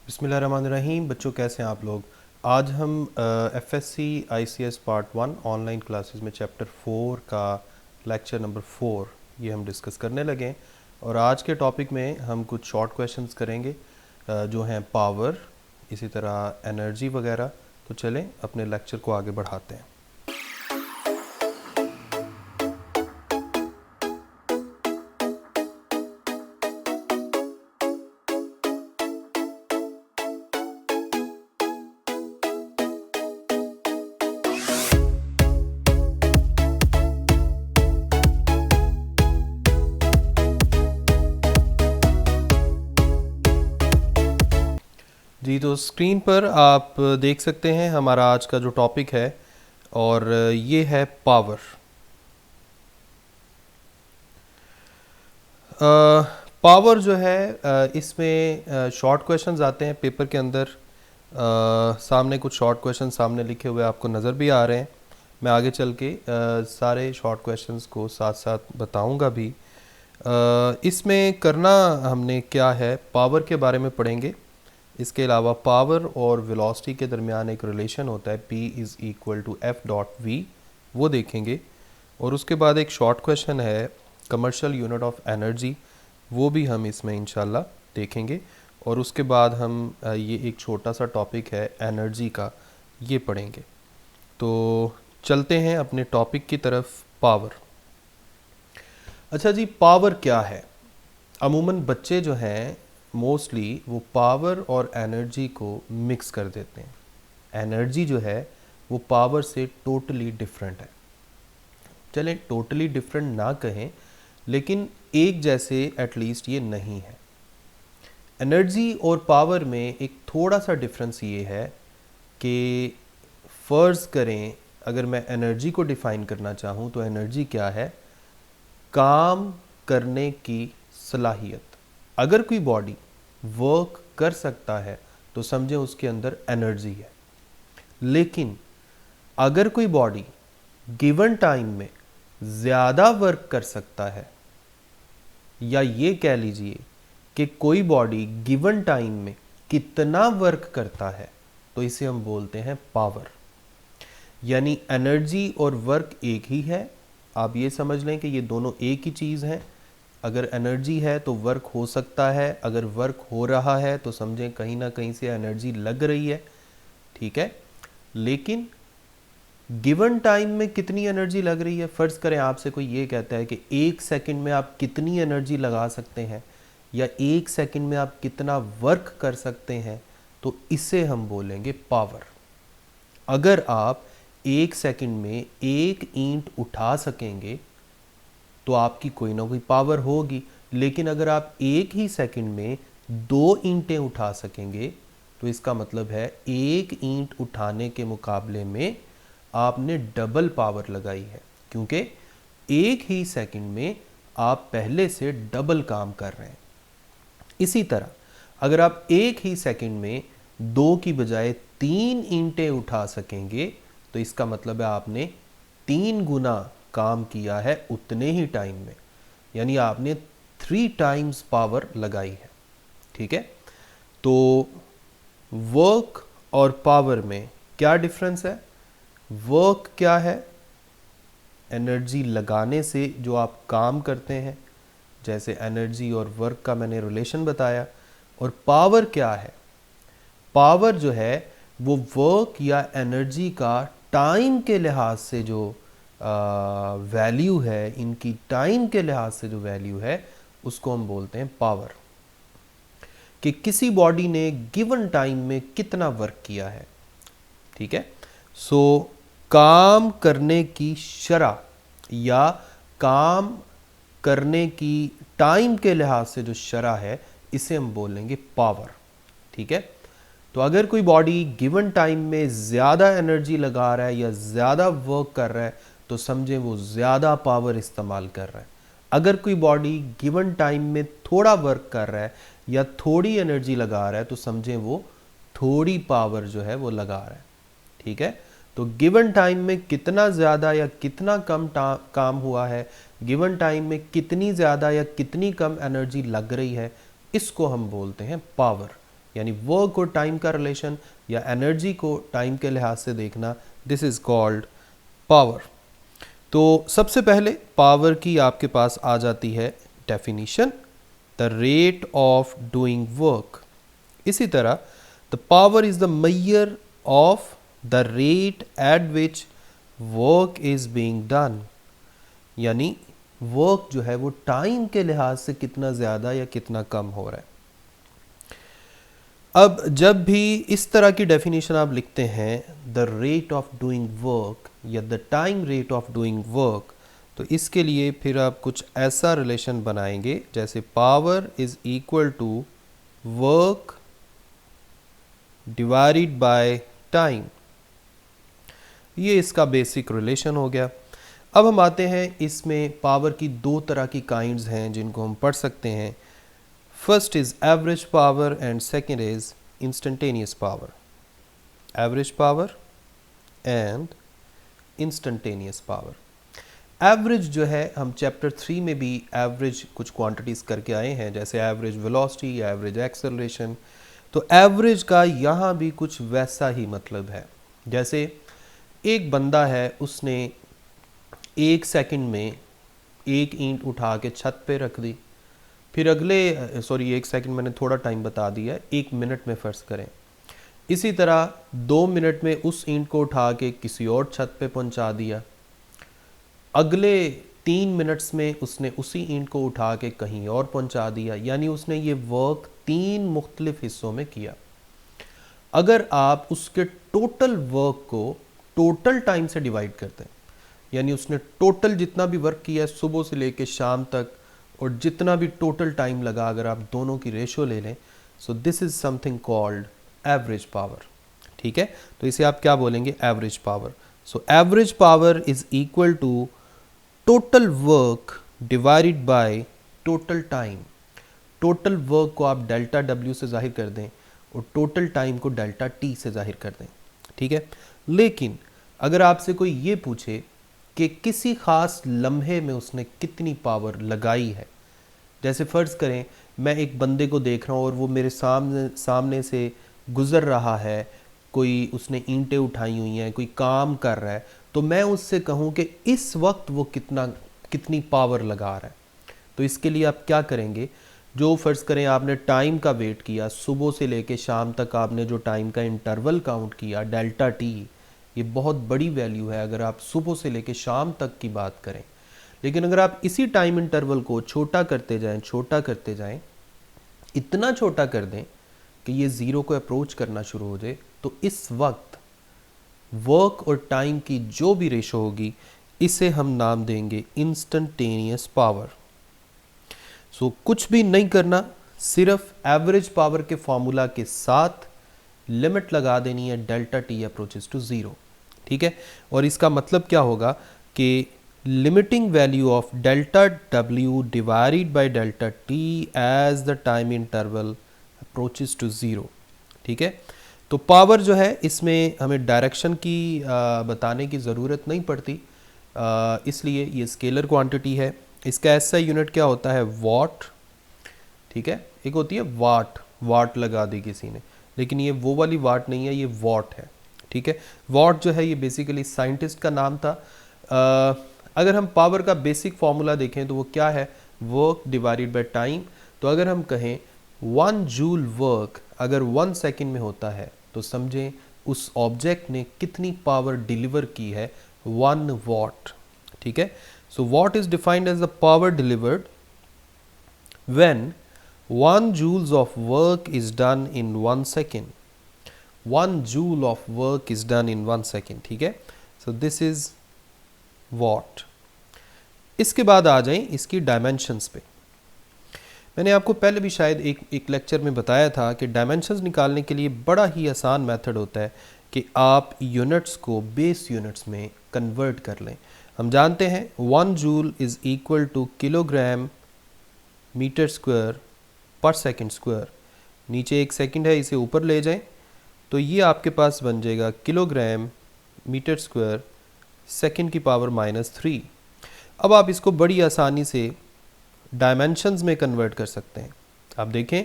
बिस्मिल्लाहिर्रहमानिर्रहीम। बच्चों कैसे हैं आप लोग। आज हम FSc ICS part 1 online classes में चैप्टर 4 का लेक्चर नंबर 4 ये हम डिस्कस करने लगे हैं। और आज के टॉपिक में हम कुछ शॉर्ट क्वेश्चंस करेंगे जो हैं पावर, इसी तरह एनर्जी वगैरह। तो चलें अपने लेक्चर को आगे बढ़ाते हैं। जी, तो स्क्रीन पर आप देख सकते हैं हमारा आज का जो टॉपिक है, और ये है पावर। पावर जो है इसमें शॉर्ट क्वेश्चंस आते हैं पेपर के अंदर। सामने कुछ शॉर्ट क्वेश्चन सामने लिखे हुए आपको नज़र भी आ रहे हैं। मैं आगे चल के सारे शॉर्ट क्वेश्चंस को साथ साथ बताऊंगा भी। इसमें करना हमने क्या है, पावर के बारे में पढ़ेंगे। इसके अलावा पावर और वेलोसिटी के दरमियान एक रिलेशन होता है, P is equal to F dot V, वो देखेंगे। और उसके बाद एक शॉर्ट क्वेश्चन है कमर्शियल यूनिट ऑफ एनर्जी, वो भी हम इसमें इंशाल्लाह देखेंगे। और उसके बाद हम ये एक छोटा सा टॉपिक है एनर्जी का, ये पढ़ेंगे। तो चलते हैं अपने टॉपिक की तरफ, पावर। अच्छा जी, पावर क्या है। अमूमन बच्चे जो हैं मोस्टली वो पावर और एनर्जी को मिक्स कर देते हैं। एनर्जी जो है वो पावर से टोटली डिफरेंट है। चलें टोटली डिफरेंट ना कहें, लेकिन एक जैसे एटलीस्ट ये नहीं है। एनर्जी और पावर में एक थोड़ा सा डिफरेंस ये है कि फ़र्ज़ करें अगर मैं एनर्जी को डिफ़ाइन करना चाहूँ तो एनर्जी क्या है, काम करने की सलाहियत। अगर कोई बॉडी वर्क कर सकता है तो समझे उसके अंदर एनर्जी है। लेकिन अगर कोई बॉडी गिवन टाइम में ज़्यादा वर्क कर सकता है, या ये कह लीजिए कि कोई बॉडी गिवन टाइम में कितना वर्क करता है, तो इसे हम बोलते हैं पावर। यानी एनर्जी और वर्क एक ही है। आप ये समझ लें कि ये दोनों एक ही चीज़ हैं। अगर एनर्जी है तो वर्क हो सकता है, अगर वर्क हो रहा है तो समझें कहीं ना कहीं से एनर्जी लग रही है, ठीक है। लेकिन गिवन टाइम में कितनी एनर्जी लग रही है, फ़र्ज़ करें आपसे कोई ये कहता है कि 1 सेकंड में आप कितनी एनर्जी लगा सकते हैं, या 1 सेकंड में आप कितना वर्क कर सकते हैं, तो इसे हम बोलेंगे पावर। अगर आप 1 सेकंड में 1 ईंट उठा सकेंगे तो आपकी कोई ना कोई पावर होगी। लेकिन अगर आप एक ही सेकंड में 2 ईंटें उठा सकेंगे तो इसका मतलब है 1 ईंट उठाने के मुकाबले में आपने डबल पावर लगाई है, क्योंकि एक ही सेकंड में आप पहले से डबल काम कर रहे हैं। इसी तरह अगर आप एक ही सेकंड में 2 की बजाय 3 ईंटें उठा सकेंगे तो इसका मतलब है आपने 3 गुना काम किया है उतने ही टाइम में, यानी आपने 3 टाइम्स पावर लगाई है, ठीक है। तो वर्क और पावर में क्या डिफरेंस है। वर्क क्या है, एनर्जी लगाने से जो आप काम करते हैं, जैसे एनर्जी और वर्क का मैंने रिलेशन बताया। और पावर क्या है, पावर जो है वो वर्क या एनर्जी का टाइम के लिहाज से जो वैल्यू है, इनकी टाइम के लिहाज से जो वैल्यू है, उसको हम बोलते हैं पावर। कि किसी बॉडी ने गिवन टाइम में कितना वर्क किया है, ठीक है। सो काम करने की शरह या काम करने की टाइम के लिहाज से जो शरह है, इसे हम बोलेंगे पावर, ठीक है। तो अगर कोई बॉडी गिवन टाइम में ज़्यादा एनर्जी लगा रहा है या ज़्यादा वर्क कर रहा है तो समझें वो ज़्यादा पावर इस्तेमाल कर रहा है। अगर कोई बॉडी गिवन टाइम में थोड़ा वर्क कर रहा है या थोड़ी एनर्जी लगा रहा है तो समझें वो थोड़ी पावर जो है वो लगा रहा है, ठीक है। तो गिवन टाइम में कितना ज़्यादा या कितना कम काम हुआ है, गिवन टाइम में कितनी ज़्यादा या कितनी कम एनर्जी लग रही है, इसको हम बोलते हैं पावर। यानी वर्क और टाइम का रिलेशन या एनर्जी को टाइम के लिहाज से देखना, दिस इज़ कॉल्ड पावर। तो सबसे पहले पावर की आपके पास आ जाती है definition, the rate of doing work. इसी तरह the power is the measure of the rate at which work is being done, यानी वर्क जो है वो टाइम के लिहाज से कितना ज़्यादा या कितना कम हो रहा है। अब जब भी इस तरह की डेफिनेशन आप लिखते हैं, the rate of doing work या the time rate of doing work, तो इसके लिए फिर आप कुछ ऐसा रिलेशन बनाएंगे जैसे power is equal to work divided by time. ये इसका बेसिक रिलेशन हो गया। अब हम आते हैं, इसमें पावर की दो तरह की काइंड्स हैं जिनको हम पढ़ सकते हैं। First is average power and second is instantaneous power. Average power and instantaneous power. Average जो है, हम चैप्टर 3 में भी एवरेज कुछ क्वांटिटीज़ करके आए हैं, जैसे एवरेज वेलोसिटी या एवरेज एक्सेलरेशन। तो एवरेज का यहाँ भी कुछ वैसा ही मतलब है। जैसे एक बंदा है, उसने 1 सेकंड में एक ईंट उठा के छत पे रख दी, फिर अगले 1 सेकंड मैंने थोड़ा टाइम बता दिया, 1 मिनट में फ़र्ज़ करें। इसी तरह 2 मिनट में उस ईंट को उठा के किसी और छत पे पहुंचा दिया। अगले 3 मिनट्स में उसने उसी ईंट को उठा के कहीं और पहुंचा दिया, यानी उसने ये वर्क 3 मुख्तलिफ हिस्सों में किया। अगर आप उसके टोटल वर्क को टोटल टाइम से डिवाइड करते हैं, यानी उसने टोटल जितना भी वर्क किया है सुबह से लेके शाम तक, और जितना भी टोटल टाइम लगा, अगर आप दोनों की रेशो ले लें, so this is something called average power. ठीक है, तो इसे आप क्या बोलेंगे? Average power. So average power is equal to total work divided by total time. Total work को आप डेल्टा डब्ल्यू से जाहिर कर दें और टोटल टाइम को डेल्टा टी से जाहिर कर दें। ठीक है, लेकिन अगर आपसे कोई ये पूछे कि किसी ख़ास लम्हे में उसने कितनी पावर लगाई है, जैसे फ़र्ज़ करें मैं एक बंदे को देख रहा हूँ और वो मेरे सामने से गुज़र रहा है, कोई उसने ईंटें उठाई हुई हैं, कोई काम कर रहा है, तो मैं उससे कहूँ कि इस वक्त वो कितनी पावर लगा रहा है। तो इसके लिए आप क्या करेंगे? जो फ़र्ज़ करें आपने टाइम का वेट किया, सुबह से लेके शाम तक आपने जो टाइम का इंटरवल काउंट किया, डेल्टा टी, ये बहुत बड़ी वैल्यू है अगर आप सुबह से लेके शाम तक की बात करें। लेकिन अगर आप इसी टाइम इंटरवल को छोटा करते जाएं, इतना छोटा कर दें कि ये ज़ीरो को अप्रोच करना शुरू हो जाए, तो इस वक्त वर्क और टाइम की जो भी रेशो होगी, इसे हम नाम देंगे इंस्टेंटेनियस पावर। सो कुछ भी नहीं करना, सिर्फ एवरेज पावर के फॉर्मूला के साथ लिमिट लगा देनी है, delta T approaches to zero. ठीक है, और इसका मतलब क्या होगा कि limiting value of delta W divided by delta T as the time interval approaches to zero. ठीक है, तो पावर जो है, इसमें हमें डायरेक्शन की बताने की ज़रूरत नहीं पड़ती, इसलिए ये स्केलर क्वांटिटी है। इसका ऐसा यूनिट क्या होता है? वॉट। ठीक है, एक होती है वाट, वाट लगा दी किसी ने, लेकिन ये वो वाली वाट नहीं है, ये वॉट है। ठीक है, वॉट जो है ये बेसिकली साइंटिस्ट का नाम था। अगर हम पावर का बेसिक फॉर्मूला देखें तो वो क्या है? Work divided by time. तो अगर हम कहें 1 जूल वर्क अगर 1 सेकेंड में होता है, तो समझें उस ऑब्जेक्ट ने कितनी पावर डिलीवर की है? 1 वॉट। ठीक है, so watt is defined as the power delivered when 1 joules of work is done in 1 second. 1 joule of work is done in 1 second. ठीक है, so this is watt. इसके बाद आ जाएं इसकी डायमेंशंस पे। मैंने आपको पहले भी शायद एक लेक्चर में बताया था कि डायमेंशंस निकालने के लिए बड़ा ही आसान मेथड होता है कि आप यूनिट्स को बेस यूनिट्स में कन्वर्ट कर लें। हम जानते हैं 1 joule is equal to kilogram metre square per second square. नीचे 1 सेकंड है, इसे ऊपर ले जाएं तो ये आपके पास बन जाएगा किलोग्राम मीटर स्क्वायर सेकंड की पावर -3। अब आप इसको बड़ी आसानी से डायमेंशंस में कन्वर्ट कर सकते हैं। आप देखें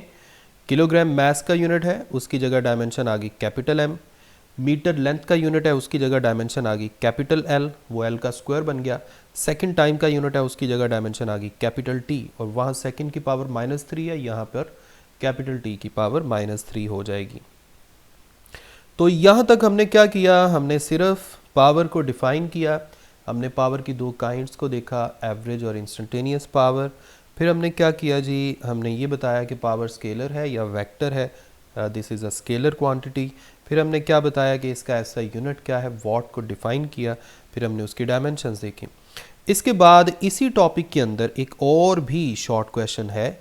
किलोग्राम मैस का यूनिट है, उसकी जगह डायमेंशन आ गई कैपिटल एम। मीटर लेंथ का यूनिट है, उसकी जगह डायमेंशन आ गई कैपिटल एल, वो एल का स्क्वायर बन गया। सेकंड टाइम का यूनिट है, उसकी जगह डायमेंशन आ गई कैपिटल टी, और वहाँ सेकंड की पावर -3 है, यहाँ पर कैपिटल टी की पावर -3 हो जाएगी। तो यहाँ तक हमने क्या किया, हमने सिर्फ पावर को डिफाइन किया, हमने पावर की दो काइंड्स को देखा, एवरेज और इंस्टेंटेनियस पावर। फिर हमने क्या किया जी, हमने ये बताया कि पावर स्केलर है या वेक्टर है, this is a scalar quantity. फिर हमने क्या बताया कि इसका ऐसा यूनिट क्या है, वॉट को डिफाइन किया। फिर हमने उसकी डायमेंशंस देखी। इसके बाद इसी टॉपिक के अंदर एक और भी शॉर्ट क्वेश्चन है,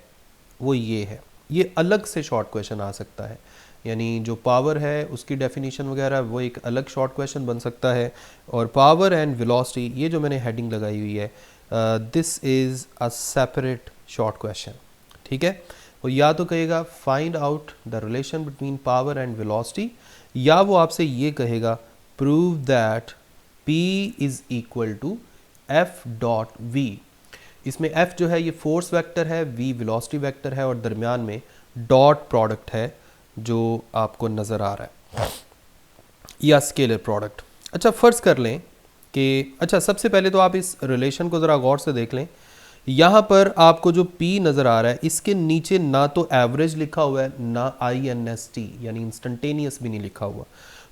वो ये है, ये अलग से शॉर्ट क्वेश्चन आ सकता है, यानी जो पावर है उसकी डेफिनेशन वगैरह वो एक अलग शॉर्ट क्वेश्चन बन सकता है। और पावर एंड वेलोसिटी, ये जो मैंने हेडिंग लगाई हुई है, this is a separate short question, ठीक है। वो या तो कहेगा find out the relation between power and velocity, या वो आपसे ये कहेगा prove that P is equal to F.V। इसमें F जो है ये फोर्स वेक्टर है, V वेलोसिटी वेक्टर है, और दरमियान में डॉट प्रोडक्ट है जो आपको नज़र आ रहा है, या स्केलर प्रोडक्ट। अच्छा, फ़र्ज़ कर लें कि, अच्छा सबसे पहले तो आप इस रिलेशन को ज़रा गौर से देख लें। यहाँ पर आपको जो P नज़र आ रहा है, इसके नीचे ना तो एवरेज लिखा हुआ है, ना INST यानी इंस्टेंटेनियस भी नहीं लिखा हुआ।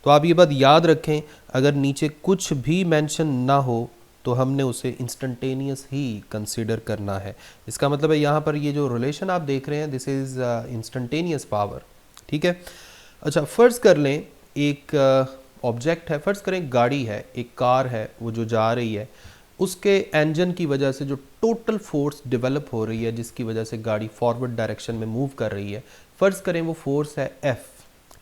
तो आप ये बात याद रखें, अगर नीचे कुछ भी मेंशन ना हो तो हमने उसे इंस्टेंटेनियस ही कंसीडर करना है। इसका मतलब है यहाँ पर ये जो रिलेशन आप देख रहे हैं, दिस इज़ इंस्टेंटेनियस पावर, ठीक है। अच्छा, फ़र्ज़ कर लें एक ऑब्जेक्ट है, फ़र्ज़ करें गाड़ी है, एक कार है, वो जो जा रही है, उसके इंजन की वजह से जो टोटल फोर्स डेवलप हो रही है, जिसकी वजह से गाड़ी फॉरवर्ड डायरेक्शन में मूव कर रही है, फ़र्ज़ करें वो फोर्स है F,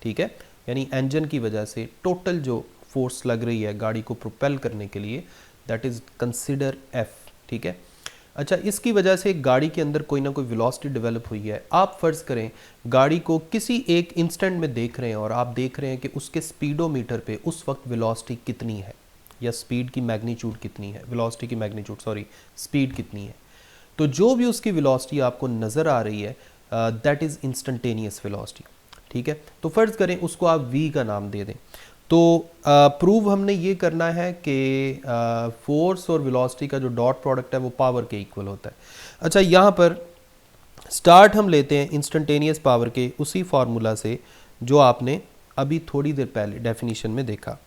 ठीक है। यानी इंजन की वजह से टोटल जो फोर्स लग रही है गाड़ी को प्रोपेल करने के लिए, दैट इज़ कंसिडर F, ठीक है। अच्छा, इसकी वजह से गाड़ी के अंदर कोई ना कोई वेलोसिटी डेवलप हुई है। आप फ़र्ज़ करें गाड़ी को किसी एक इंस्टेंट में देख रहे हैं, और आप देख रहे हैं कि उसके स्पीडोमीटर पे उस वक्त वेलोसिटी कितनी है, या स्पीड की मैग्नीट्यूड कितनी है, वेलोसिटी की मैग्नीट्यूड सॉरी, स्पीड कितनी है। तो जो भी उसकी वेलोसिटी आपको नज़र आ रही है, दैट इज़ इंस्टेंटेनियस वेलोसिटी, ठीक है। तो फ़र्ज़ करें उसको आप V का नाम दे दें। तो प्रूव हमने ये करना है कि फोर्स और वेलोसिटी का जो डॉट प्रोडक्ट है वो पावर के इक्वल होता है। अच्छा, यहाँ पर स्टार्ट हम लेते हैं इंस्टेंटेनियस पावर के उसी फार्मूला से जो आपने अभी थोड़ी देर पहले डेफिनेशन में देखा।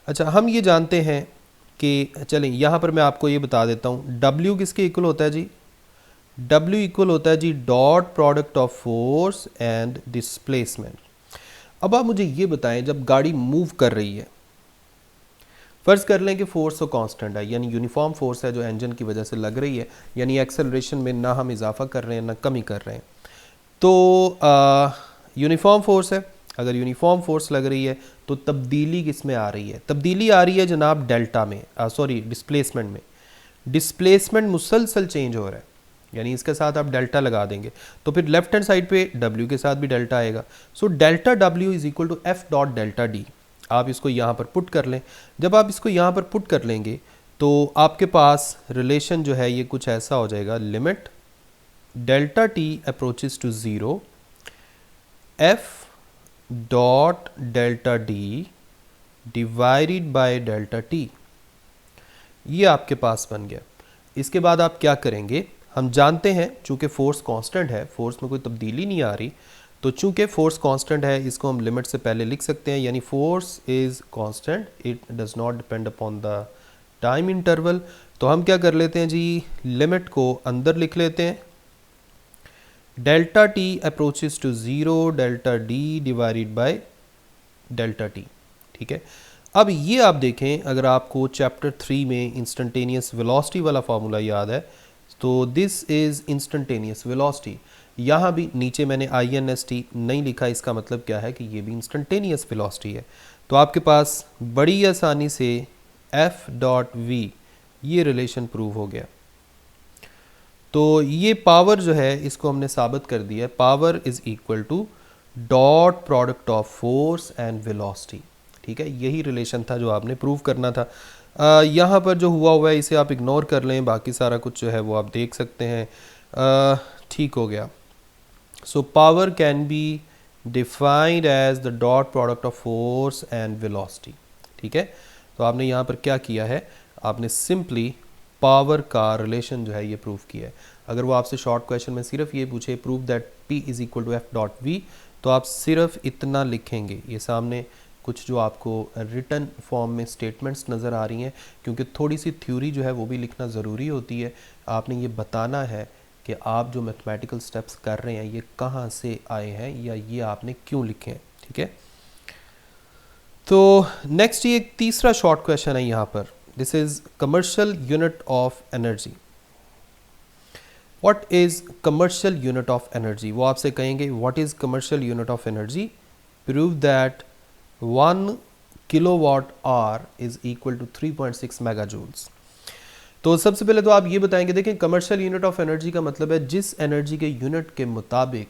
अच्छा, हम ये जानते हैं कि, चलें यहाँ पर मैं आपको ये बता देता हूँ, W किसके इक्वल होता है जी, W इक्वल होता है जी dot product of force and displacement. अब आप मुझे ये बताएं, जब गाड़ी मूव कर रही है, फ़र्ज़ कर लें कि फोर्स तो कांस्टेंट है, यानी यूनिफॉर्म फोर्स है जो इंजन की वजह से लग रही है, यानी एक्सेलरेशन में ना हम इजाफा कर रहे हैं ना कमी कर रहे हैं। तो यूनिफॉर्म फोर्स है, अगर यूनिफॉर्म फोर्स लग रही है तो तब्दीली किस में आ रही है, तब्दीली आ रही है जनाब डेल्टा में, सॉरी डिस्प्लेसमेंट में। डिस्प्लेसमेंट मुसलसल चेंज हो रहा है, यानी इसके साथ आप डेल्टा लगा देंगे तो फिर लेफ्ट हैंड साइड पे W के साथ भी डेल्टा आएगा। So delta W is equal to F dot delta D. आप इसको यहाँ पर पुट कर लें। जब आप इसको यहाँ पर पुट कर लेंगे तो आपके पास रिलेशन जो है ये कुछ ऐसा हो जाएगा, limit delta T approaches to 0 F dot delta D divided by delta T, ये आपके पास बन गया। इसके बाद आप क्या करेंगे, हम जानते हैं चूंकि फोर्स कांस्टेंट है, फोर्स में कोई तब्दीली नहीं आ रही, तो चूंकि फोर्स कांस्टेंट है इसको हम लिमिट से पहले लिख सकते हैं, यानी force is constant, it does not depend upon the time interval. तो हम क्या कर लेते हैं जी, लिमिट को अंदर लिख लेते हैं, delta T approaches to 0 delta D divided by delta T, ठीक है। अब ये आप देखें, अगर आपको चैप्टर 3 में इंस्टेंटेनियस वेलोसिटी वाला फार्मूला याद है, तो दिस इज़ इंस्टेंटेनियस वेलोसिटी। यहाँ भी नीचे मैंने INST नहीं लिखा, इसका मतलब क्या है कि ये भी इंस्टेंटेनियस वेलोसिटी है। तो आपके पास बड़ी आसानी से F डॉट V ये रिलेशन प्रूव हो गया। तो ये पावर जो है इसको हमने साबित कर दिया है, power is equal to dot product of force and velocity, ठीक है। यही रिलेशन था जो आपने प्रूव करना था। यहाँ पर जो हुआ है इसे आप इग्नोर कर लें, बाकी सारा कुछ जो है वो आप देख सकते हैं। ठीक हो गया। So power can be defined as the dot product of force and velocity. ठीक है, तो आपने यहाँ पर क्या किया है, आपने सिंपली पावर का रिलेशन जो है ये प्रूव किया है। अगर वो आपसे शॉर्ट क्वेश्चन में सिर्फ ये पूछे prove that P is equal to F dot V, तो आप सिर्फ इतना लिखेंगे। ये सामने कुछ जो आपको रिटन फॉर्म में स्टेटमेंट्स नज़र आ रही हैं, क्योंकि थोड़ी सी थ्योरी जो है वो भी लिखना ज़रूरी होती है। आपने ये बताना है कि आप जो मैथमेटिकल स्टेप्स कर रहे हैं ये कहाँ से आए हैं या ये आपने क्यों लिखे हैं। ठीक है, तो नेक्स्ट ये एक तीसरा शॉर्ट क्वेश्चन है यहाँ पर। This is commercial unit of energy. What is commercial unit of energy? वो आपसे कहेंगे what is commercial unit of energy, prove that 1 kilowatt hour is equal to 3.6 mega joules. तो सबसे पहले तो आप ये बताएंगे, देखें कमर्शियल यूनिट ऑफ एनर्जी का मतलब है जिस एनर्जी के यूनिट के मुताबिक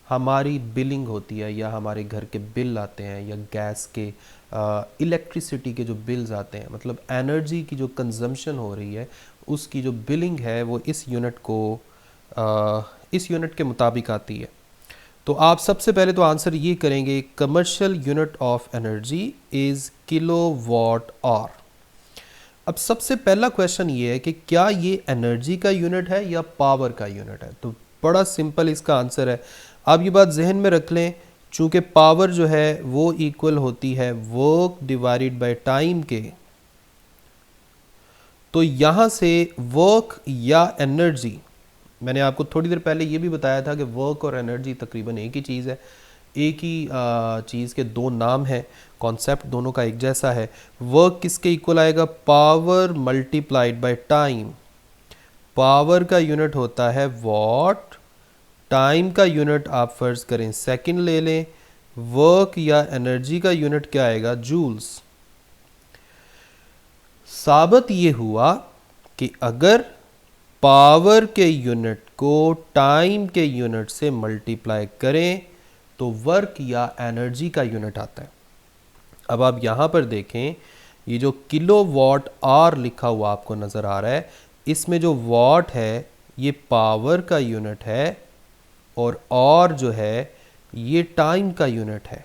हमारी बिलिंग होती है या हमारे घर के बिल आते हैं या गैस के इलेक्ट्रिसिटी के जो बिल्स आते हैं, मतलब एनर्जी की जो कंजम्पशन हो रही है उसकी जो बिलिंग है वो इस यूनिट के मुताबिक आती है। तो आप सबसे पहले तो आंसर ये करेंगे commercial unit of energy is kilowatt hour. अब सबसे पहला क्वेश्चन ये है कि क्या ये एनर्जी का यूनिट है या पावर का यूनिट है? तो बड़ा सिंपल इसका आंसर है। आप ये बात जहन में रख लें, चूँकि पावर जो है वो इक्वल होती है वर्क डिवाइडेड बाय टाइम के, तो यहाँ से वर्क या एनर्जी, मैंने आपको थोड़ी देर पहले ये भी बताया था कि वर्क और एनर्जी तकरीबन एक ही चीज़ है, एक ही चीज़ के दो नाम हैं, कॉन्सेप्ट दोनों का एक जैसा है। वर्क किसके इक्वल आएगा? Power multiplied by time. Power का यूनिट होता है वॉट, टाइम का यूनिट आप फर्ज करें सेकंड ले लें, वर्क या एनर्जी का यूनिट क्या आएगा? जूल्स। साबित ये हुआ कि अगर पावर के यूनिट को टाइम के यूनिट से मल्टीप्लाई करें तो वर्क या एनर्जी का यूनिट आता है। अब आप यहाँ पर देखें, ये जो किलोवाट आवर लिखा हुआ आपको नज़र आ रहा है, इसमें जो वॉट है ये पावर का यूनिट है और जो है ये टाइम का यूनिट है।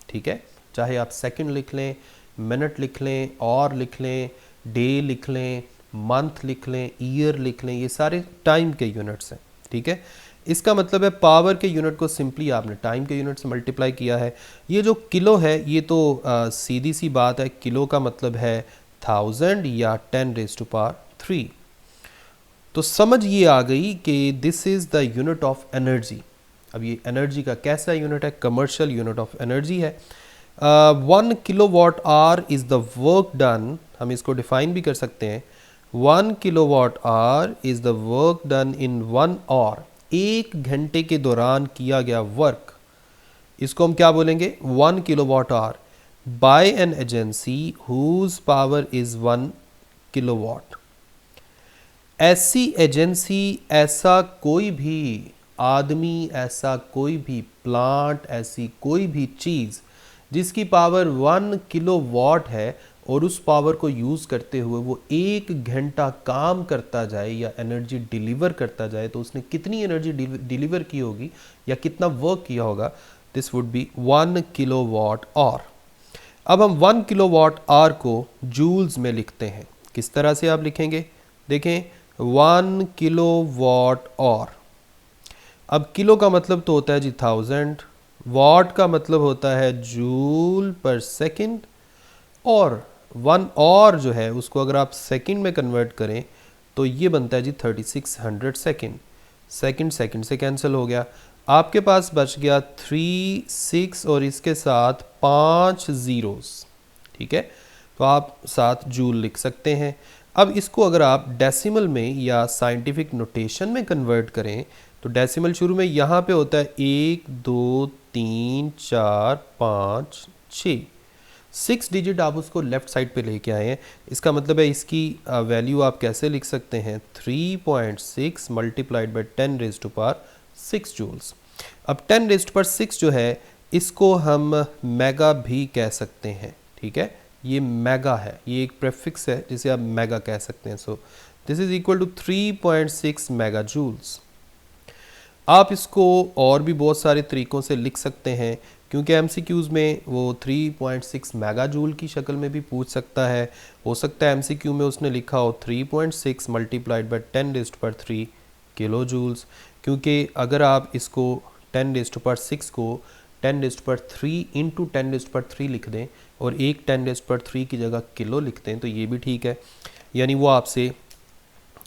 ठीक है, चाहे आप सेकंड लिख लें, मिनट लिख लें, और लिख लें, डे लिख लें, मंथ लिख लें, ईयर लिख लें, ये सारे टाइम के यूनिट्स हैं। ठीक है, इसका मतलब है पावर के यूनिट को सिंपली आपने टाइम के यूनिट से मल्टीप्लाई किया है। ये जो किलो है ये तो सीधी सी बात है, किलो का मतलब है 1000 या 10⁻³ तो समझ ये आ गई कि this is the unit of energy. अब ये एनर्जी का कैसा यूनिट है? कमर्शियल यूनिट ऑफ एनर्जी है। 1 kilowatt hour is the work done, हम इसको डिफाइन भी कर सकते हैं। 1 kilowatt hour is the work done in 1 hour, 1 घंटे के दौरान किया गया वर्क, इसको हम क्या बोलेंगे? 1 kilowatt hour by an agency whose power is 1 kilowatt. ऐसी एजेंसी, ऐसा कोई भी आदमी, ऐसा कोई भी प्लांट, ऐसी कोई भी चीज़ जिसकी पावर 1 किलोवाट है और उस पावर को यूज़ करते हुए वो 1 घंटा काम करता जाए या एनर्जी डिलीवर करता जाए, तो उसने कितनी एनर्जी डिलीवर की होगी या कितना वर्क किया होगा? This would be 1 kilowatt our. अब हम 1 किलोवाट आवर को जूल्स में लिखते हैं। किस तरह से आप लिखेंगे? देखें, 1 किलोवाट आवर, अब किलो का मतलब तो होता है जी 1000, वाट का मतलब होता है जूल पर सेकंड, और 1 और जो है उसको अगर आप सेकंड में कन्वर्ट करें तो ये बनता है जी 3600 सेकंड। सेकंड से कैंसिल हो गया, आपके पास बच गया 3 6 और इसके साथ 5 ज़ीरोस। ठीक है, तो आप 7 जूल लिख सकते हैं। अब इसको अगर आप डेसिमल में या साइंटिफिक नोटेशन में कन्वर्ट करें तो डेसिमल शुरू में यहाँ पे होता है 1 2 3 4 5 6, 6 डिजिट आप उसको लेफ़्ट साइड पे लेके आए हैं। इसका मतलब है इसकी वैल्यू आप कैसे लिख सकते हैं? 3.6 मल्टीप्लाइड बाई 10⁻6 जूल्स। अब 10⁻6 जो है इसको हम मेगा भी कह सकते हैं। ठीक है, ये मेगा है, ये एक प्रेफिक्स है जिसे आप मेगा कह सकते हैं। So this is equal to 3.6 mega joules. आप इसको और भी बहुत सारे तरीक़ों से लिख सकते हैं, क्योंकि एमसीक्यूज़ में वो 3.6 मेगा जूल की शक्ल में भी पूछ सकता है। हो सकता है एमसीक्यू में उसने लिखा हो 3.6 मल्टीप्लाइड बाय 10⁻³ किलो जूल्स, क्योंकि अगर आप इसको 10⁻6 को 10⁻³ इंटू 10⁻³ लिख दें और एक 10⁻³ की जगह किलो लिख दें तो ये भी ठीक है। यानी वो आपसे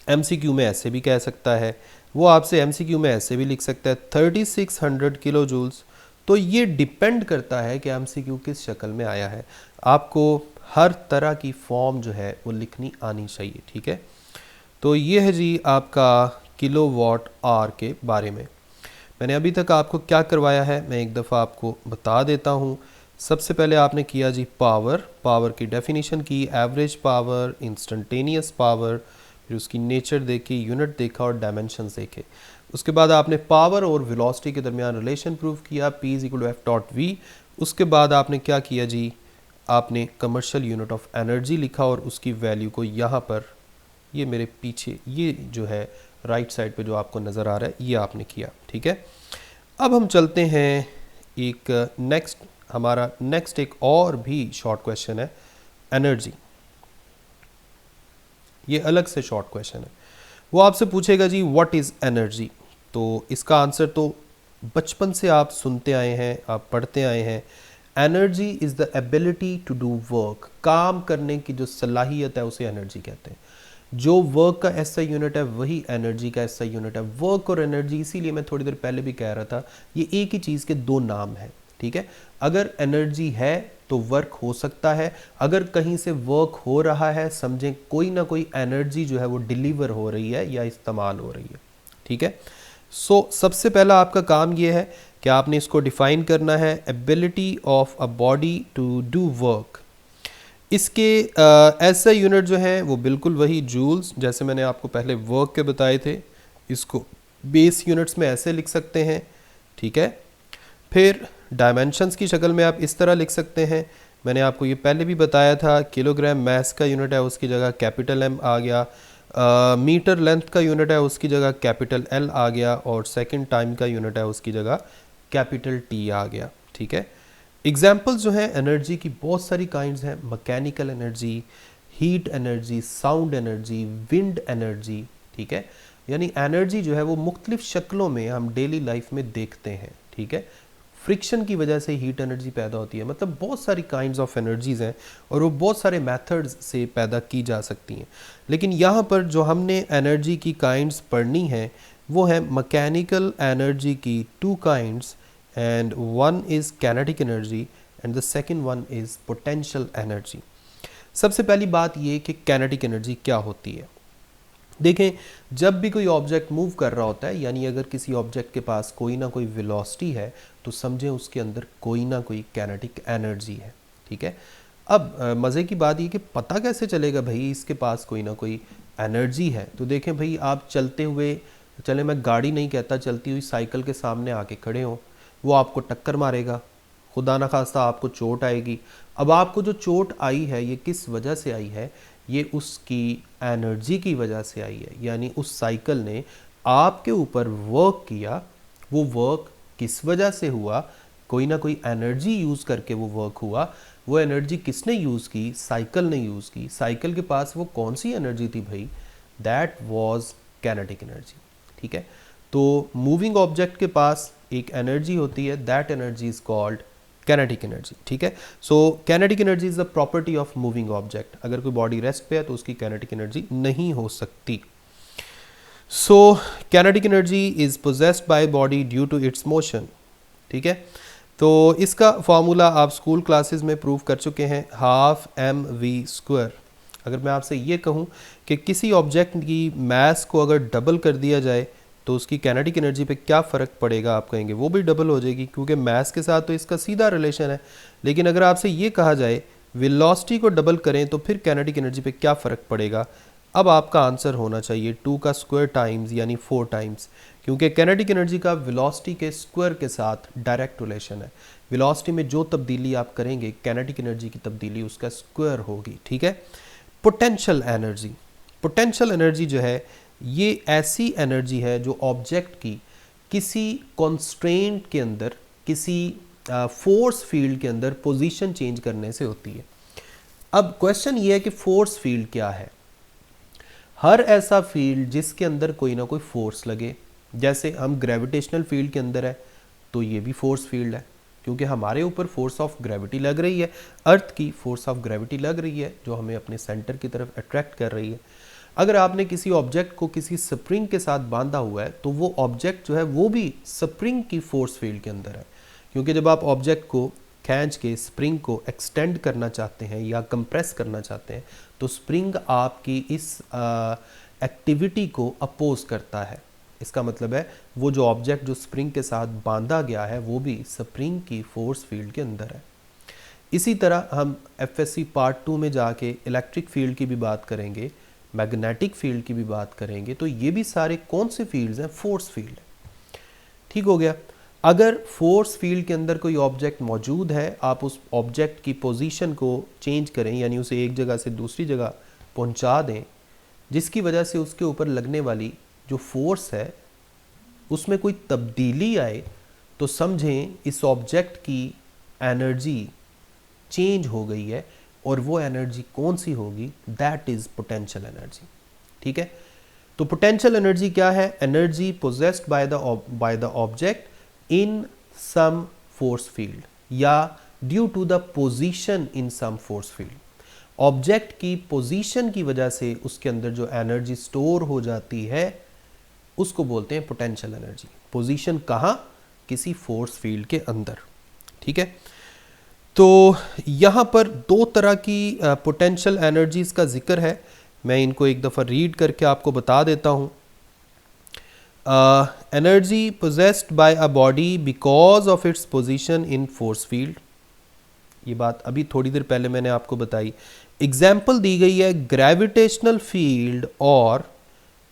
एमसीक्यू में ऐसे भी कह सकता है, वो आपसे एमसीक्यू में ऐसे भी लिख सकता है 3600 किलो जूल्स। तो ये डिपेंड करता है कि एमसीक्यू किस शक्ल में आया है। आपको हर तरह की फॉर्म जो है वो लिखनी आनी चाहिए, ठीक है। तो ये है जी आपका किलोवाट आवर के बारे में। मैंने अभी तक आपको क्या करवाया है मैं एक दफ़ा आपको बता देता हूँ। सबसे पहले आपने किया जी पावर की डेफिनेशन की, एवरेज पावर, इंस्टेंटेनियस पावर, फिर उसकी नेचर देखी, यूनिट देखा और डायमेंशंस देखे। उसके बाद आपने पावर और वेलोसिटी के दरमियान रिलेशन प्रूव किया, P = F.V। उसके बाद आपने क्या किया जी, आपने कमर्शियल यूनिट ऑफ एनर्जी लिखा और उसकी वैल्यू को यहाँ पर, ये मेरे पीछे ये जो है राइट साइड पे जो आपको नज़र आ रहा है ये आपने किया, ठीक है। अब हम चलते हैं एक हमारा नेक्स्ट एक और भी शॉर्ट क्वेश्चन है, एनर्जी। ये अलग से शॉर्ट क्वेश्चन है। वो आपसे पूछेगा जी व्हाट इज़ एनर्जी। तो इसका आंसर तो बचपन से आप सुनते आए हैं, आप पढ़ते आए हैं। Energy is the ability to do work. काम करने की जो सलाहियत है उसे एनर्जी कहते हैं। जो वर्क का एसआई यूनिट है वही एनर्जी का एसआई यूनिट है। वर्क और एनर्जी, इसीलिए मैं थोड़ी देर पहले भी कह रहा था, ये एक ही चीज़ के दो नाम हैं, ठीक है। अगर एनर्जी है तो वर्क हो सकता है, अगर कहीं से वर्क हो रहा है समझें कोई ना कोई एनर्जी जो है वो डिलीवर हो रही है या इस्तेमाल हो रही है, ठीक है। सो सबसे पहला आपका काम ये है कि आपने इसको डिफाइन करना है, ability of a body to do work. इसके ऐसा यूनिट जो है वो बिल्कुल वही जूल्स, जैसे मैंने आपको पहले वर्क के बताए थे, इसको बेस यूनिट्स में ऐसे लिख सकते हैं, ठीक है। फिर डायमेंशंस की शक्ल में आप इस तरह लिख सकते हैं। मैंने आपको ये पहले भी बताया था, किलोग्राम मास का यूनिट है उसकी जगह कैपिटल एम आ गया, मीटर लेंथ का यूनिट है उसकी जगह कैपिटल एल आ गया, और सेकंड टाइम का यूनिट है उसकी जगह कैपिटल टी आ गया, ठीक है। एग्जाम्पल्स जो हैं एनर्जी की बहुत सारी काइंड्स हैं, mechanical energy, heat energy, sound energy, wind energy, ठीक है। यानी एनर्जी जो है वो मुख्तलिफ शक्लों में हम डेली लाइफ में देखते हैं, ठीक है। फ्रिक्शन की वजह से हीट एनर्जी पैदा होती है, मतलब बहुत सारी काइंड्स ऑफ एनर्जीज़ हैं और वो बहुत सारे मेथड्स से पैदा की जा सकती हैं। लेकिन यहाँ पर जो हमने एनर्जी की काइंड्स पढ़नी है वो है मैकेनिकल एनर्जी की two kinds, and one is kinetic energy and the second one is potential energy। सबसे पहली बात ये कि kinetic energy क्या होती है। देखें, जब भी कोई ऑब्जेक्ट मूव कर रहा होता है, यानी अगर किसी ऑब्जेक्ट के पास कोई ना कोई वेलोसिटी है तो समझें उसके अंदर कोई ना कोई kinetic एनर्जी है, ठीक है। अब मज़े की बात ये कि पता कैसे चलेगा भाई इसके पास कोई ना कोई एनर्जी है। तो देखें भाई, आप चलते हुए, चले मैं गाड़ी नहीं कहता, चलती हुई साइकिल के सामने आके खड़े हों, वो आपको टक्कर मारेगा, खुदा न खास्ता आपको चोट आएगी। अब आपको जो चोट आई है ये किस वजह से आई है, ये उसकी एनर्जी की वजह से आई है। यानी उस साइकिल ने आपके ऊपर वर्क किया, वो वर्क किस वजह से हुआ, कोई ना कोई एनर्जी यूज़ करके वो वर्क हुआ। वो एनर्जी किसने यूज़ की, साइकिल ने यूज़ की। साइकिल के पास वो कौन सी एनर्जी थी भाई, दैट वाज काइनेटिक एनर्जी, ठीक है। तो मूविंग ऑब्जेक्ट के पास एक एनर्जी होती है, that energy is called kinetic energy, ठीक है। सो kinetic energy is the property of moving object. अगर कोई बॉडी रेस्ट पे है तो उसकी काइनेटिक एनर्जी नहीं हो सकती। So kinetic energy is possessed by body due to its motion, ठीक है। तो इसका फॉर्मूला आप स्कूल क्लासेस में प्रूव कर चुके हैं, ½ mv²। अगर मैं आपसे ये कहूँ कि किसी ऑब्जेक्ट की मास को अगर डबल कर दिया जाए तो उसकी काइनेटिक एनर्जी पे क्या फ़र्क पड़ेगा, आप कहेंगे वो भी डबल हो जाएगी, क्योंकि मास के साथ तो इसका सीधा रिलेशन है। लेकिन अगर आपसे ये कहा जाए वेलोसिटी को डबल करें तो फिर काइनेटिक एनर्जी पे क्या फ़र्क पड़ेगा, अब आपका आंसर होना चाहिए 2 का स्क्वायर टाइम्स यानी 4 टाइम्स, क्योंकि काइनेटिक एनर्जी का वेलोसिटी के स्क्वायर के साथ डायरेक्ट रिलेशन है। वेलोसिटी में जो तब्दीली आप करेंगे काइनेटिक एनर्जी की तब्दीली उसका स्क्वायर होगी, ठीक है। पोटेंशियल एनर्जी, पोटेंशियल एनर्जी जो है ये ऐसी एनर्जी है जो ऑब्जेक्ट की किसी कॉन्स्ट्रेंट के अंदर, किसी फोर्स फील्ड के अंदर पोजीशन चेंज करने से होती है। अब क्वेश्चन ये है कि फोर्स फील्ड क्या है। हर ऐसा फील्ड जिसके अंदर कोई ना कोई फोर्स लगे, जैसे हम ग्रेविटेशनल फील्ड के अंदर है तो ये भी फोर्स फील्ड है, क्योंकि हमारे ऊपर फोर्स ऑफ ग्रेविटी लग रही है, अर्थ की फोर्स ऑफ ग्रेविटी लग रही है जो हमें अपने सेंटर की तरफ अट्रैक्ट कर रही है। अगर आपने किसी ऑब्जेक्ट को किसी स्प्रिंग के साथ बांधा हुआ है तो वो ऑब्जेक्ट जो है वो भी स्प्रिंग की फोर्स फील्ड के अंदर है, क्योंकि जब आप ऑब्जेक्ट को खींच के स्प्रिंग को एक्सटेंड करना चाहते हैं या कंप्रेस करना चाहते हैं तो स्प्रिंग आपकी इस एक्टिविटी को अपोज करता है। इसका मतलब है वो जो ऑब्जेक्ट जो स्प्रिंग के साथ बांधा गया है वो भी स्प्रिंग की फोर्स फील्ड के अंदर है। इसी तरह हम एफएससी पार्ट 2 में जाके इलेक्ट्रिक फील्ड की भी बात करेंगे, मैग्नेटिक फील्ड की भी बात करेंगे, तो ये भी सारे कौन से फील्ड्स हैं? फोर्स फील्ड है। ठीक हो गया। अगर फोर्स फील्ड के अंदर कोई ऑब्जेक्ट मौजूद है, आप उस ऑब्जेक्ट की पोजीशन को चेंज करें, यानी उसे एक जगह से दूसरी जगह पहुंचा दें, जिसकी वजह से उसके ऊपर लगने वाली जो फोर्स है उसमें कोई तब्दीली आए, तो समझें इस ऑब्जेक्ट की एनर्जी चेंज हो गई है, और वो एनर्जी कौन सी होगी? That is potential energy. ठीक है, तो पोटेंशियल एनर्जी क्या है? Energy possessed by the object in some force field या due to the position in some force field. Object की पोजीशन की वजह से उसके अंदर जो एनर्जी स्टोर हो जाती है उसको बोलते हैं पोटेंशियल एनर्जी। पोजीशन कहाँ? किसी फोर्स फील्ड के अंदर। ठीक है, तो यहाँ पर दो तरह की पोटेंशियल एनर्जीज का जिक्र है। मैं इनको एक दफ़ा रीड करके आपको बता देता हूँ। Energy possessed bye a body because of its position in force field, ये बात अभी थोड़ी देर पहले मैंने आपको बताई। एग्जाम्पल दी गई है ग्रेविटेशनल फील्ड और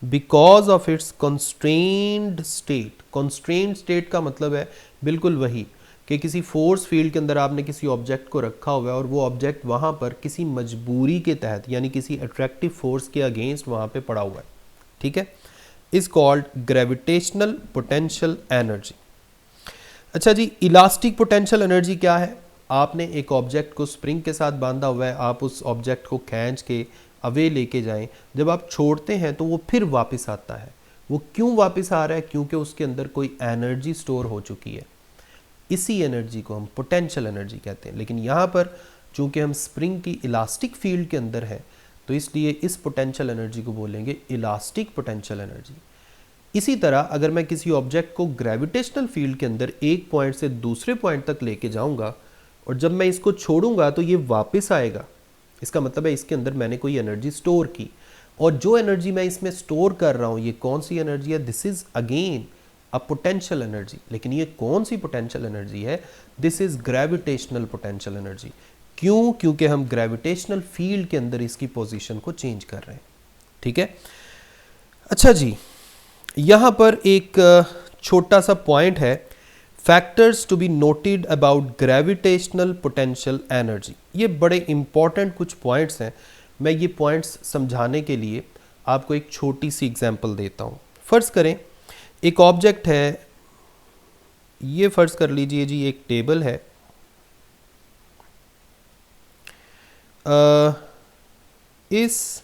because of its constrained state. Constrained state का मतलब है बिल्कुल वही कि किसी फोर्स फील्ड के अंदर आपने किसी ऑब्जेक्ट को रखा हुआ है और वो ऑब्जेक्ट वहाँ पर किसी मजबूरी के तहत यानी किसी अट्रैक्टिव फोर्स के अगेंस्ट वहाँ पे पड़ा हुआ है। ठीक है, is called gravitational potential energy. अच्छा जी, इलास्टिक पोटेंशियल एनर्जी क्या है? आपने एक ऑब्जेक्ट को स्प्रिंग के साथ बांधा हुआ है, आप उस ऑब्जेक्ट को खींच के अवे लेके जाएं, जब आप छोड़ते हैं तो वो फिर वापस आता है। वो क्यों वापस आ रहा है? क्योंकि उसके अंदर कोई एनर्जी स्टोर हो चुकी है। इसी एनर्जी को हम पोटेंशियल एनर्जी कहते हैं। लेकिन यहाँ पर चूंकि हम स्प्रिंग की इलास्टिक फील्ड के अंदर है तो इसलिए इस पोटेंशियल एनर्जी को बोलेंगे इलास्टिक पोटेंशियल एनर्जी। इसी तरह अगर मैं किसी ऑब्जेक्ट को ग्रेविटेशनल फील्ड के अंदर एक पॉइंट से दूसरे पॉइंट तक लेके जाऊंगा और जब मैं इसको छोड़ूंगा तो ये वापस आएगा, इसका मतलब है इसके अंदर मैंने कोई एनर्जी स्टोर की, और जो एनर्जी मैं इसमें स्टोर कर रहा हूँ ये कौन सी एनर्जी है? This is again a potential energy. लेकिन ये कौन सी पोटेंशियल एनर्जी है? This is gravitational potential energy. क्यों? क्योंकि हम ग्रेविटेशनल फील्ड के अंदर इसकी पोजीशन को चेंज कर रहे हैं। ठीक है, अच्छा जी, यहाँ पर एक छोटा सा पॉइंट है, factors to be noted about gravitational potential energy. ये बड़े इंपॉर्टेंट कुछ पॉइंट्स हैं। मैं ये पॉइंट्स समझाने के लिए आपको एक छोटी सी एग्जांपल देता हूँ। फर्ज करें एक ऑब्जेक्ट है, ये फर्ज कर लीजिए जी एक टेबल है, इस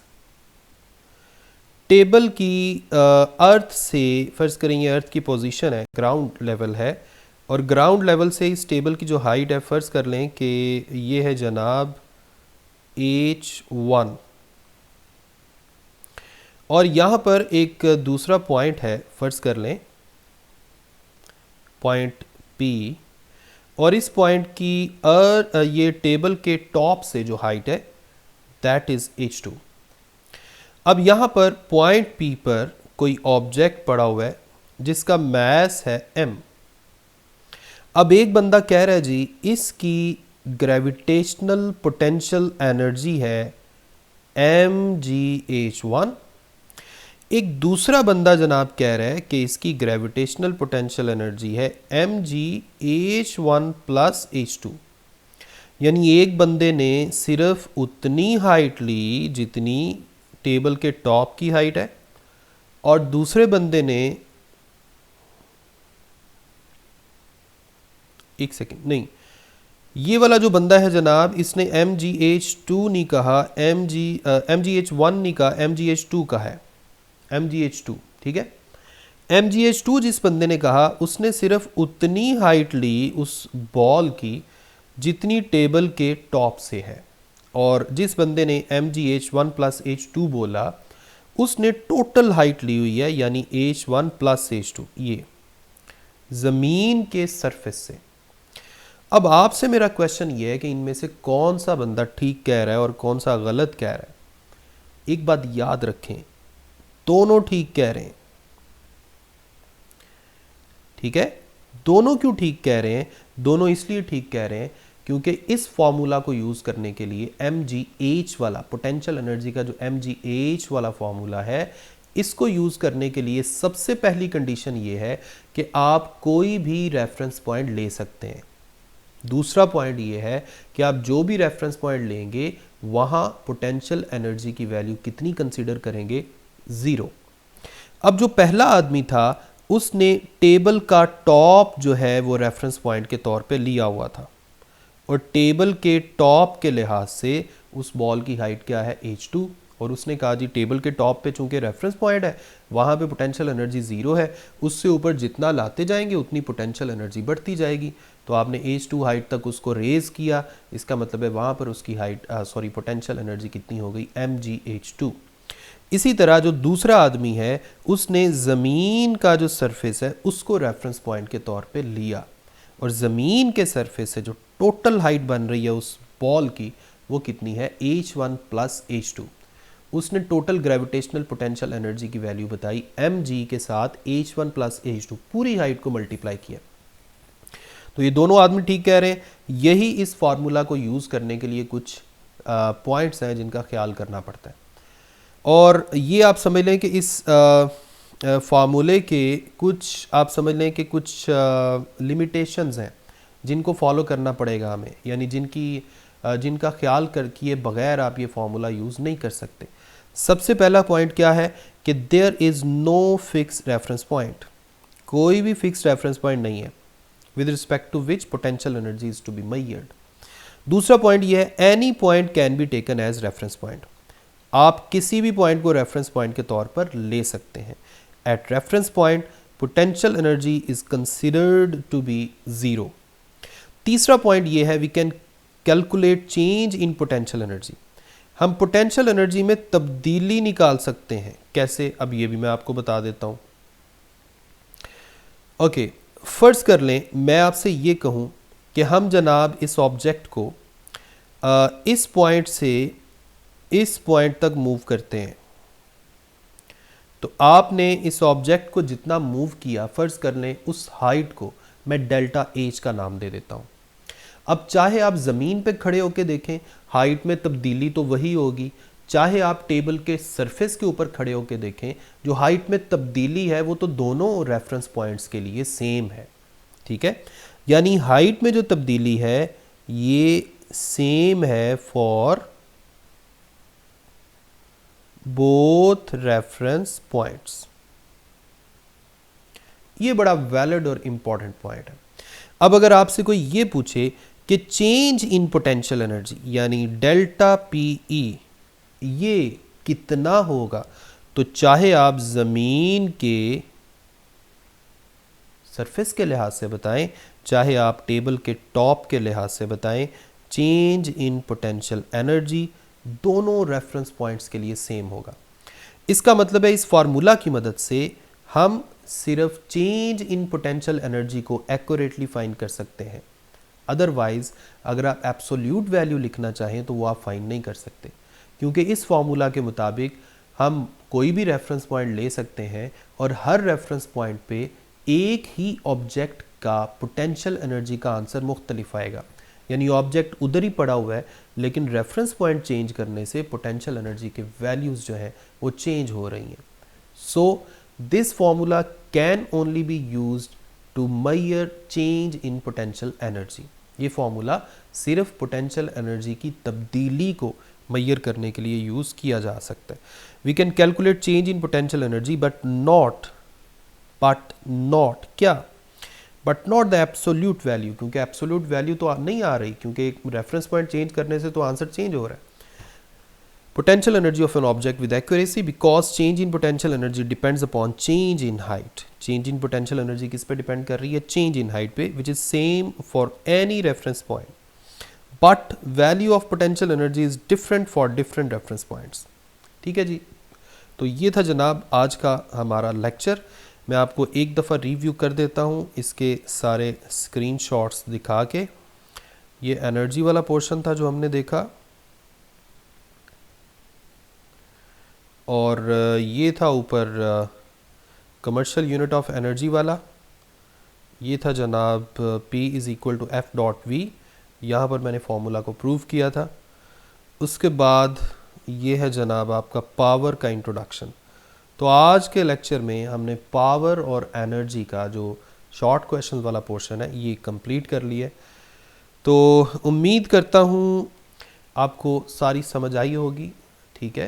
टेबल की अर्थ से फर्ज करेंगे अर्थ की पोजीशन है ग्राउंड लेवल है, और ग्राउंड लेवल से इस टेबल की जो हाइट है फर्ज कर लें कि ये है जनाब h1, और यहाँ पर एक दूसरा पॉइंट है, फर्ज कर लें पॉइंट P, और इस पॉइंट की ये टेबल के टॉप से जो हाइट है दैट इज h2। अब यहाँ पर पॉइंट P पर कोई ऑब्जेक्ट पड़ा हुआ है जिसका मास है m। अब एक बंदा कह रहा है जी इसकी ग्रेविटेशनल पोटेंशियल एनर्जी है mgh1। एक दूसरा बंदा जनाब कह रहा है कि इसकी ग्रेविटेशनल पोटेंशियल एनर्जी है mgh1 प्लस h2। यानी एक बंदे ने सिर्फ उतनी हाइट ली जितनी टेबल के टॉप की हाइट है, और दूसरे बंदे ने एक सेकेंड, नहीं, ये वाला जो बंदा है जनाब, इसने MgH2 नहीं कहा, MgH1 नहीं कहा, MgH2 का है, MgH2, ठीक है। MgH2 जिस बंदे ने कहा उसने सिर्फ उतनी हाइट ली उस बॉल की जितनी टेबल के टॉप से है, और जिस बंदे ने MgH1 प्लस H2 बोला उसने टोटल हाइट ली हुई है, यानी H1 प्लस H2, ये ज़मीन के सरफेस से। अब आपसे मेरा क्वेश्चन ये है कि इनमें से कौन सा बंदा ठीक कह रहा है और कौन सा गलत कह रहा है। एक बात याद रखें, दोनों ठीक कह रहे हैं, ठीक है। दोनों क्यों ठीक कह रहे हैं? दोनों इसलिए ठीक कह रहे हैं क्योंकि इस फॉर्मूला को यूज़ करने के लिए MgH वाला, पोटेंशियल एनर्जी का जो MgH वाला फॉर्मूला है, इसको यूज़ करने के लिए सबसे पहली कंडीशन ये है कि आप कोई भी रेफरेंस पॉइंट ले सकते हैं। दूसरा पॉइंट ये है कि आप जो भी रेफरेंस पॉइंट लेंगे वहाँ पोटेंशियल एनर्जी की वैल्यू कितनी कंसीडर करेंगे? 0। अब जो पहला आदमी था उसने टेबल का टॉप जो है वो रेफरेंस पॉइंट के तौर पे लिया हुआ था, और टेबल के टॉप के लिहाज से उस बॉल की हाइट क्या है? H2। और उसने कहा जी टेबल के टॉप पे चूंकि रेफरेंस पॉइंट है वहाँ पे पोटेंशियल एनर्जी 0 है, उससे ऊपर जितना लाते जाएंगे उतनी पोटेंशियल एनर्जी बढ़ती जाएगी। तो आपने H2 हाइट तक उसको रेज़ किया, इसका मतलब है वहाँ पर उसकी हाइट पोटेंशियल एनर्जी कितनी हो गई? MgH2। इसी तरह जो दूसरा आदमी है उसने ज़मीन का जो सरफेस है उसको रेफरेंस पॉइंट के तौर पे लिया, और ज़मीन के सरफेस से जो टोटल हाइट बन रही है उस बॉल की वो कितनी है? H1 plus H2। उसने टोटल ग्रेविटेशनल पोटेंशियल एनर्जी की वैल्यू बताई mg के साथ H1 प्लस H2, पूरी हाइट को मल्टीप्लाई किया। तो ये दोनों आदमी ठीक कह रहे हैं। यही इस फार्मूला को यूज़ करने के लिए कुछ पॉइंट्स हैं जिनका ख्याल करना पड़ता है, और ये आप समझ लें कि इस फार्मूले के कुछ आप समझ लें कि कुछ लिमिटेशंस हैं जिनको फॉलो करना पड़ेगा हमें, यानी जिनका ख्याल कर किए बगैर आप ये फार्मूला यूज़ नहीं कर सकते। सबसे पहला पॉइंट क्या है कि there is no fix reference point, कोई भी फिक्स रेफरेंस पॉइंट नहीं है with respect to which potential energy is to be measured. दूसरा पॉइंट ये है any point can be taken as reference point, आप किसी भी पॉइंट को रेफरेंस पॉइंट के तौर पर ले सकते हैं। At reference point potential energy is considered to be 0। तीसरा पॉइंट ये है we can calculate change in potential energy, हम पोटेंशियल एनर्जी में तब्दीली निकाल सकते हैं। कैसे? अब ये भी मैं आपको बता देता हूँ। ओके, फर्ज कर लें मैं आपसे ये कहूँ कि हम जनाब इस ऑब्जेक्ट को इस पॉइंट से इस पॉइंट तक मूव करते हैं, तो आपने इस ऑब्जेक्ट को जितना मूव किया, फर्ज कर लें उस हाइट को मैं डेल्टा H का नाम दे देता हूँ। अब चाहे आप ज़मीन पे खड़े होकर देखें हाइट में तब्दीली तो वही होगी, चाहे आप टेबल के सरफेस के ऊपर खड़े होकर देखें जो हाइट में तब्दीली है वो तो दोनों रेफरेंस पॉइंट्स के लिए सेम है, ठीक है। यानी हाइट में जो तब्दीली है ये सेम है फॉर बोथ रेफरेंस पॉइंट्स। ये बड़ा वैलिड और इंपॉर्टेंट पॉइंट है। अब अगर आपसे कोई ये पूछे कि चेंज इन पोटेंशियल एनर्जी यानी डेल्टा PE ये कितना होगा, तो चाहे आप ज़मीन के सरफेस के लिहाज से बताएं, चाहे आप टेबल के टॉप के लिहाज से बताएं, चेंज इन पोटेंशियल एनर्जी दोनों रेफरेंस पॉइंट्स के लिए सेम होगा। इसका मतलब है इस फार्मूला की मदद से हम सिर्फ चेंज इन पोटेंशियल एनर्जी को एक्यूरेटली फाइंड कर सकते हैं। अदरवाइज अगर आप एब्सोल्यूट वैल्यू लिखना चाहें तो वो आप फाइंड नहीं कर सकते, क्योंकि इस फार्मूला के मुताबिक हम कोई भी रेफरेंस पॉइंट ले सकते हैं और हर रेफरेंस पॉइंट पे एक ही ऑब्जेक्ट का पोटेंशियल एनर्जी का आंसर मुख्तलिफ आएगा। यानी ऑब्जेक्ट उधर ही पड़ा हुआ है लेकिन रेफरेंस पॉइंट चेंज करने से पोटेंशियल एनर्जी के वैल्यूज़ जो हैं वो चेंज हो रही हैं। So this formula can only be used to measure change in potential energy. ये फार्मूला सिर्फ पोटेंशियल एनर्जी की तब्दीली को मेजर करने के लिए यूज़ किया जा सकता है। We can calculate change in potential energy but not क्या but not the absolute value, क्योंकि एब्सोल्यूट वैल्यू तो नहीं आ रही, क्योंकि एक रेफरेंस पॉइंट चेंज करने से तो आंसर चेंज हो रहा है. Potential energy of an object with accuracy, because change in potential energy depends upon change in height. Change in potential energy किस पे डिपेंड कर रही है? Change in height पे, which is same for any reference point. But value of potential energy is different for different reference points. ठीक है जी. तो ये था जनाब आज का हमारा लेक्चर. मैं आपको एक दफ़ा रिव्यू कर देता हूँ इसके सारे स्क्रीनशॉट्स दिखा के. ये एनर्जी वाला पोर्शन था जो हमने देखा, और ये था ऊपर कमर्शियल यूनिट ऑफ एनर्जी वाला. ये था जनाब P is equal to F dot V. यहाँ पर मैंने फार्मूला को प्रूव किया था. उसके बाद ये है जनाब आपका पावर का इंट्रोडक्शन. तो आज के लेक्चर में हमने पावर और एनर्जी का जो शॉर्ट क्वेश्चन वाला पोर्शन है ये कंप्लीट कर लिया. तो उम्मीद करता हूँ आपको सारी समझ आई होगी. ठीक है,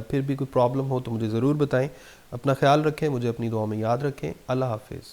फिर भी कोई प्रॉब्लम हो तो मुझे ज़रूर बताएं. अपना ख्याल रखें, मुझे अपनी दुआ में याद रखें. अल्लाह हाफिज़.